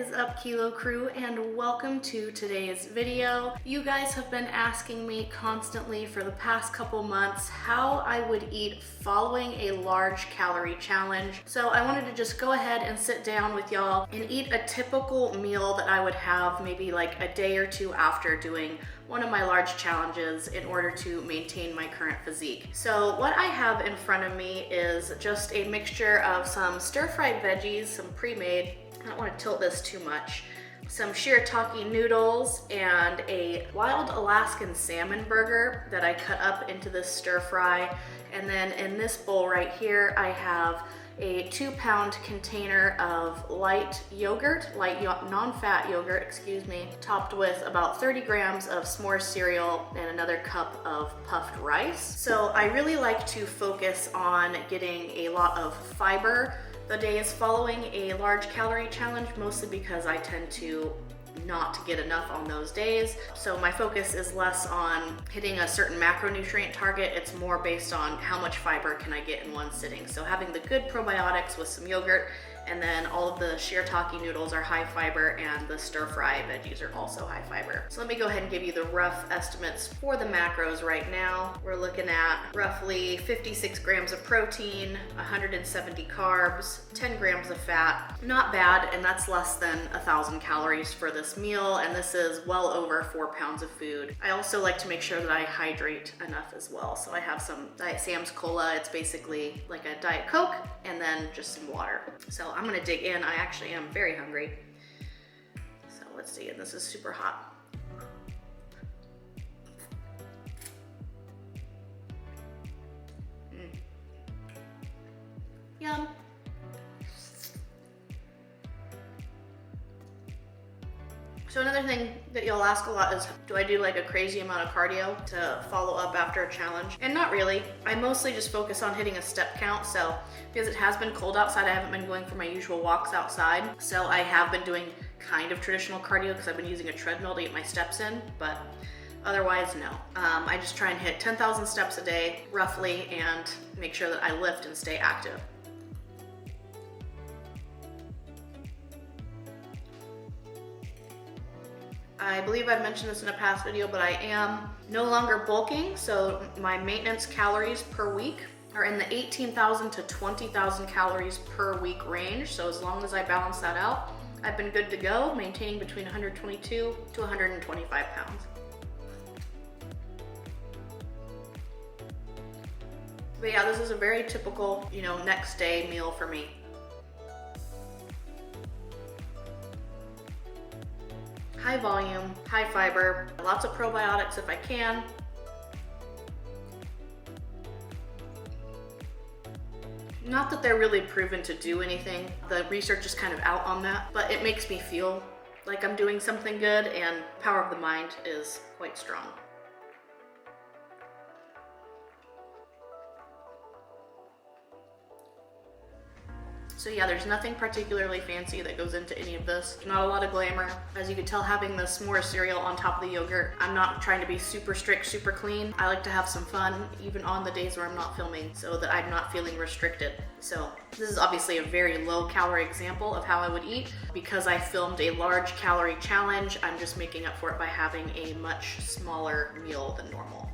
is up, Kilo Crew, and welcome to today's video. You guys have been asking me constantly for the past couple months how I would eat following a large calorie challenge. So I wanted to just go ahead and sit down with y'all and eat a typical meal that I would have maybe like a day or two after doing one of my large challenges in order to maintain my current physique. So what I have in front of me is just a mixture of some stir-fried veggies, some pre-made, I don't want to tilt this too much, some shirataki noodles, and a wild Alaskan salmon burger that I cut up into this stir-fry. And then in this bowl right here, I have a 2-pound container of light yogurt, non-fat yogurt, excuse me, topped with about 30 grams of s'mores cereal and another cup of puffed rice. So I really like to focus on getting a lot of fiber the days following a large calorie challenge, mostly because I tend to not get enough on those days. So my focus is less on hitting a certain macronutrient target. It's more based on how much fiber can I get in one sitting. So having the good probiotics with some yogurt, and then all of the shirataki noodles are high fiber and the stir-fry veggies are also high fiber. So let me go ahead and give you the rough estimates for the macros right now. We're looking at roughly 56 grams of protein, 170 carbs, 10 grams of fat. Not bad, and that's less than 1,000 calories for this meal, and this is well over 4 pounds of food. I also like to make sure that I hydrate enough as well. So I have some Diet Sam's Cola. It's basically like a Diet Coke and then just some water. So I'm gonna dig in. I actually am very hungry. So let's dig in. This is super hot. Yum. So another thing that you'll ask a lot is, do I do like a crazy amount of cardio to follow up after a challenge? And not really. I mostly just focus on hitting a step count. So because it has been cold outside, I haven't been going for my usual walks outside. So I have been doing kind of traditional cardio because I've been using a treadmill to get my steps in, but otherwise, no. I just try and hit 10,000 steps a day, roughly, and make sure that I lift and stay active. I believe I've mentioned this in a past video, but I am no longer bulking, so my maintenance calories per week are in the 18,000 to 20,000 calories per week range. So as long as I balance that out, I've been good to go, maintaining between 122 to 125 pounds. But yeah, this is a very typical, next day meal for me. High volume, high fiber, lots of probiotics if I can. Not that they're really proven to do anything. The research is kind of out on that, but it makes me feel like I'm doing something good, and power of the mind is quite strong. So yeah, there's nothing particularly fancy that goes into any of this. Not a lot of glamour. As you can tell, having the s'mores cereal on top of the yogurt, I'm not trying to be super strict, super clean. I like to have some fun, even on the days where I'm not filming, so that I'm not feeling restricted. So this is obviously a very low calorie example of how I would eat. Because I filmed a large calorie challenge, I'm just making up for it by having a much smaller meal than normal.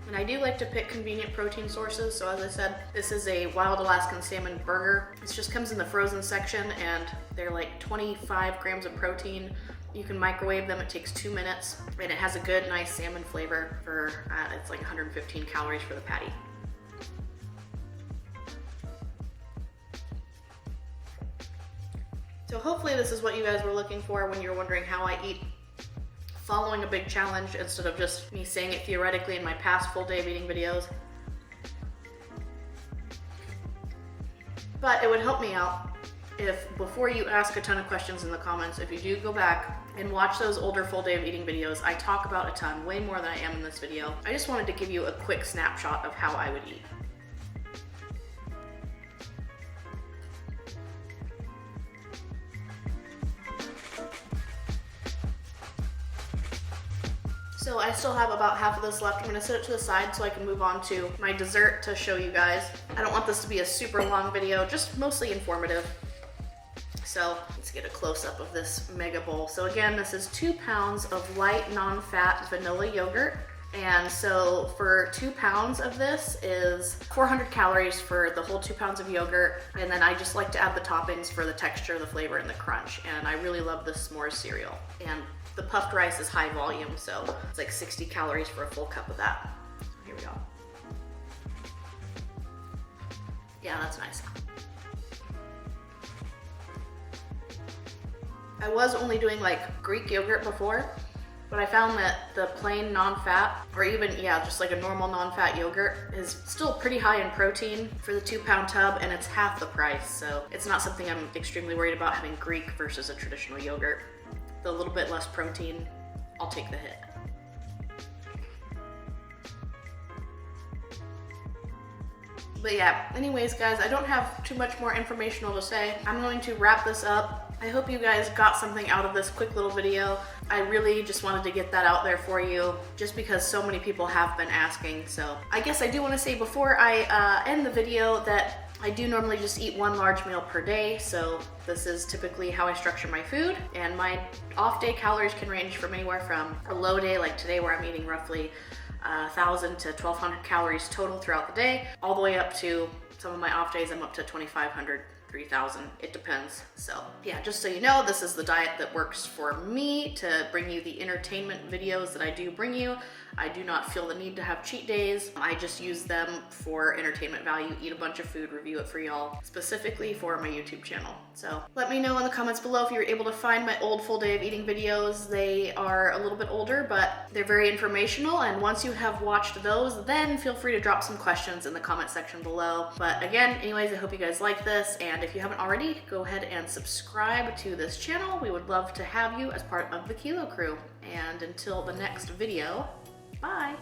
And I do like to pick convenient protein sources. So as I said, this is a wild Alaskan salmon burger. It just comes in the frozen section, and they're like 25 grams of protein. You can microwave them, it takes 2 minutes, and it has a good, nice salmon flavor for, it's like 115 calories for the patty. So hopefully this is what you guys were looking for when you're wondering how I eat following a big challenge, instead of just me saying it theoretically in my past full day of eating videos. But it would help me out if, before you ask a ton of questions in the comments, if you do go back and watch those older full day of eating videos, I talk about a ton, way more than I am in this video. I just wanted to give you a quick snapshot of how I would eat. So I still have about half of this left. I'm gonna set it to the side so I can move on to my dessert to show you guys. I don't want this to be a super long video, just mostly informative. So let's get a close-up of this mega bowl. So again, this is 2 pounds of light, non-fat vanilla yogurt. And so for 2 pounds of this is 400 calories for the whole 2 pounds of yogurt. And then I just like to add the toppings for the texture, the flavor, and the crunch. And I really love the s'mores cereal. And the puffed rice is high volume, so it's like 60 calories for a full cup of that. Here we go. Yeah, that's nice. I was only doing like Greek yogurt before, but I found that the plain non-fat, or even, yeah, just like a normal non-fat yogurt is still pretty high in protein for the 2 pound tub, and it's half the price. So it's not something I'm extremely worried about having Greek versus a traditional yogurt. The little bit less protein, I'll take the hit. But yeah, anyways guys, I don't have too much more informational to say. I'm going to wrap this up. I hope you guys got something out of this quick little video. I really just wanted to get that out there for you, just because so many people have been asking. So I guess I do want to say before I end the video that I do normally just eat 1 large meal per day. So this is typically how I structure my food, and my off day calories can range from anywhere from a low day like today where I'm eating roughly 1,000 to 1,200 calories total throughout the day, all the way up to some of my off days I'm up to 2,500, 3,000, it depends. So yeah, just so you know, this is the diet that works for me to bring you the entertainment videos that I do bring you. I do not feel the need to have cheat days. I just use them for entertainment value, eat a bunch of food, review it for y'all, specifically for my YouTube channel. So let me know in the comments below if you're able to find my old full day of eating videos. They are a little bit older, but they're very informational. And once you have watched those, then feel free to drop some questions in the comment section below. But again, anyways, I hope you guys like this. And if you haven't already, go ahead and subscribe to this channel. We would love to have you as part of the Kilo Crew. And until the next video, bye.